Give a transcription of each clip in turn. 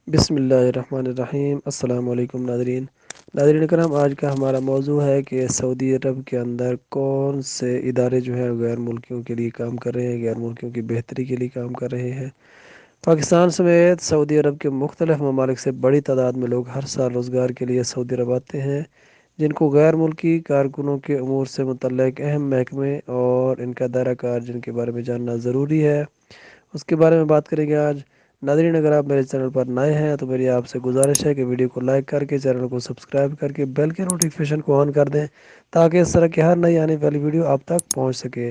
بسم اللہ الرحمن الرحیم۔ السلام علیکم ناظرین کرام، آج کا ہمارا موضوع ہے کہ سعودی عرب کے اندر کون سے ادارے جو ہیں غیر ملکیوں کے لیے کام کر رہے ہیں، غیر ملکیوں کی بہتری کے لیے کام کر رہے ہیں۔ پاکستان سمیت سعودی عرب کے مختلف ممالک سے بڑی تعداد میں لوگ ہر سال روزگار کے لیے سعودی عرب آتے ہیں، جن کو غیر ملکی کارکنوں کے امور سے متعلق اہم محکمے اور ان کا دائرہ کار جن کے بارے میں جاننا ضروری ہے، اس کے بارے میں بات کریں گے آج۔ ناظرین، اگر آپ میرے چینل پر نئے ہیں تو میری آپ سے گزارش ہے کہ ویڈیو کو لائک کر کے چینل کو سبسکرائب کر کے بیل کے نوٹیفیکیشن کو آن کر دیں، تاکہ اس طرح کی ہر نئی آنے والی ویڈیو آپ تک پہنچ سکے۔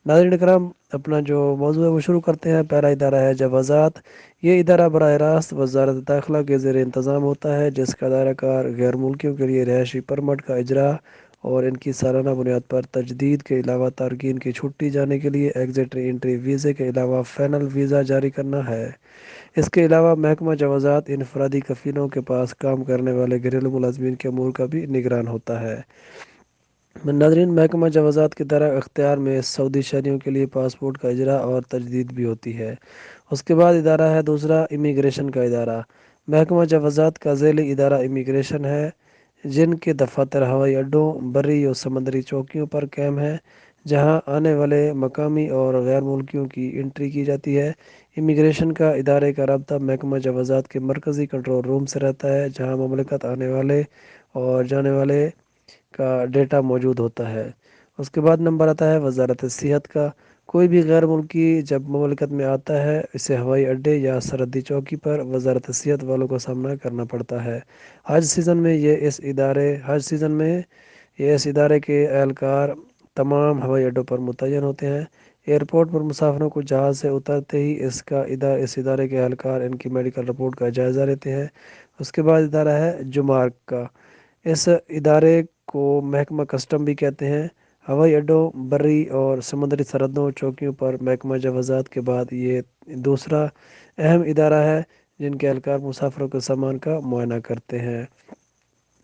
ناظرین کرام، اپنا جو موضوع ہے وہ شروع کرتے ہیں۔ پہلا ادارہ ہے جوازات۔ یہ ادارہ براہ راست وزارت داخلہ کے زیر انتظام ہوتا ہے، جس کا دائرہ کار غیر ملکیوں کے لیے رہائشی پرمٹ کا اجرا اور ان کی سالانہ بنیاد پر تجدید کے علاوہ تارکین کی چھٹی جانے کے لیے ایگزٹ ری انٹری ویزے کے علاوہ فائنل ویزا جاری کرنا ہے۔ اس کے علاوہ محکمہ جوازات انفرادی کفیلوں کے پاس کام کرنے والے گھریلو ملازمین کے امور کا بھی نگران ہوتا ہے۔ ناظرین، محکمہ جوازات کے دائرہ اختیار میں سعودی شہریوں کے لیے پاسپورٹ کا اجرا اور تجدید بھی ہوتی ہے۔ اس کے بعد ادارہ ہے دوسرا، امیگریشن کا ادارہ۔ محکمہ جوازات کا ذیلی ادارہ امیگریشن ہے، جن کے دفاتر ہوائی اڈوں، بری اور سمندری چوکیوں پر قائم ہیں، جہاں آنے والے مقامی اور غیر ملکیوں کی انٹری کی جاتی ہے۔ امیگریشن کا ادارے کا رابطہ محکمہ جوازات کے مرکزی کنٹرول روم سے رہتا ہے، جہاں مملکت آنے والے اور جانے والے کا ڈیٹا موجود ہوتا ہے۔ اس کے بعد نمبر آتا ہے وزارت صحت کا۔ کوئی بھی غیر ملکی جب مملکت میں آتا ہے، اسے ہوائی اڈے یا سرحدی چوکی پر وزارت صحت والوں کا سامنا کرنا پڑتا ہے۔ حج اس ادارے کے اہلکار تمام ہوائی اڈوں پر متعین ہوتے ہیں۔ ایئرپورٹ پر مسافروں کو جہاز سے اترتے ہی اس ادارے کے اہلکار ان کی میڈیکل رپورٹ کا جائزہ لیتے ہیں۔ اس کے بعد ادارہ ہے جمارک کا۔ اس ادارے کو محکمہ کسٹم بھی کہتے ہیں۔ ہوائی اڈوں، بری اور سمندری سرحدوں چوکیوں پر محکمہ جوازات کے بعد یہ دوسرا اہم ادارہ ہے، جن کے اہلکار مسافروں کے سامان کا معائنہ کرتے ہیں۔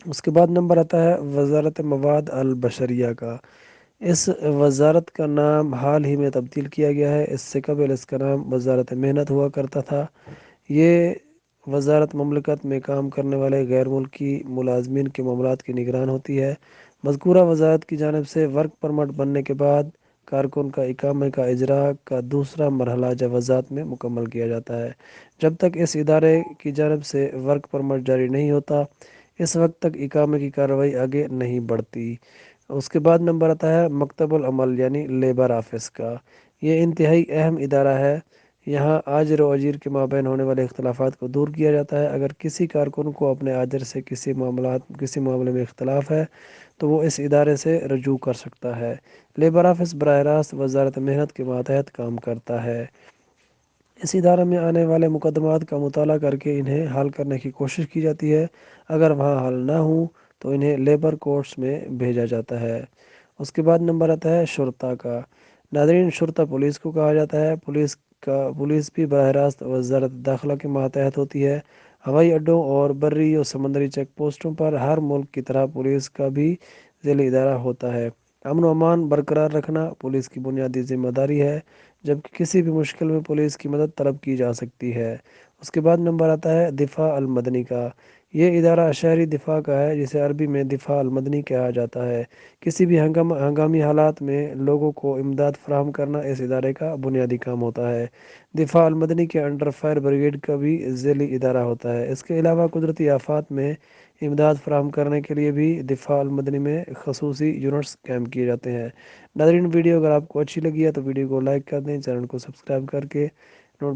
اس کے بعد نمبر آتا ہے وزارت مواد البشریہ کا۔ اس وزارت کا نام حال ہی میں تبدیل کیا گیا ہے۔ اس سے قبل اس کا نام وزارت محنت ہوا کرتا تھا۔ یہ وزارت مملکت میں کام کرنے والے غیر ملکی ملازمین کے معاملات کی نگران ہوتی ہے۔ مذکورہ وزارت کی جانب سے ورک پرمٹ بننے کے بعد کارکن کا اقامے کا اجراء کا دوسرا مرحلہ جوازات میں مکمل کیا جاتا ہے۔ جب تک اس ادارے کی جانب سے ورک پرمٹ جاری نہیں ہوتا، اس وقت تک اقامے کی کارروائی آگے نہیں بڑھتی۔ اس کے بعد نمبر آتا ہے مکتب العمل یعنی لیبر آفس کا۔ یہ انتہائی اہم ادارہ ہے۔ یہاں آجر و اجیر کے مابین ہونے والے اختلافات کو دور کیا جاتا ہے۔ اگر کسی کارکن کو اپنے آجر سے کسی معاملے میں اختلاف ہے تو وہ اس ادارے سے رجوع کر سکتا ہے۔ لیبر آفس براہ راست وزارت محنت کے ماتحت کام کرتا ہے۔ اس ادارے میں آنے والے مقدمات کا مطالعہ کر کے انہیں حل کرنے کی کوشش کی جاتی ہے۔ اگر وہاں حل نہ ہوں تو انہیں لیبر کورٹس میں بھیجا جاتا ہے۔ اس کے بعد نمبر آتا ہے شرطہ کا۔ ناظرین، شرطہ پولیس کو کہا جاتا ہے۔ پولیس بھی براہ راست وزارت داخلہ کے ماتحت ہوتی ہے۔ ہوائی اڈوں اور بری اور سمندری چیک پوسٹوں پر ہر ملک کی طرح پولیس کا بھی ذیلی ادارہ ہوتا ہے۔ امن و امان برقرار رکھنا پولیس کی بنیادی ذمہ داری ہے، جبکہ کسی بھی مشکل میں پولیس کی مدد طلب کی جا سکتی ہے۔ اس کے بعد نمبر آتا ہے دفاع المدنی کا۔ یہ ادارہ شہری دفاع کا ہے، جسے عربی میں دفاع المدنی کہا جاتا ہے۔ کسی بھی ہنگامی حالات میں لوگوں کو امداد فراہم کرنا اس ادارے کا بنیادی کام ہوتا ہے۔ دفاع المدنی کے انڈر فائر بریگیڈ کا بھی ذیلی ادارہ ہوتا ہے۔ اس کے علاوہ قدرتی آفات میں امداد فراہم کرنے کے لیے بھی دفاع المدنی میں خصوصی یونٹس قائم کیے جاتے ہیں۔ ناظرین، ویڈیو اگر آپ کو اچھی لگی ہے تو ویڈیو کو لائک کر دیں، چینل کو سبسکرائب کر کے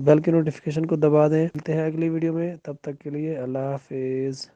بیل کے نوٹیفیکیشن کو دبا دیں۔ ملتے ہیں اگلی ویڈیو میں، تب تک کے لیے اللہ حافظ۔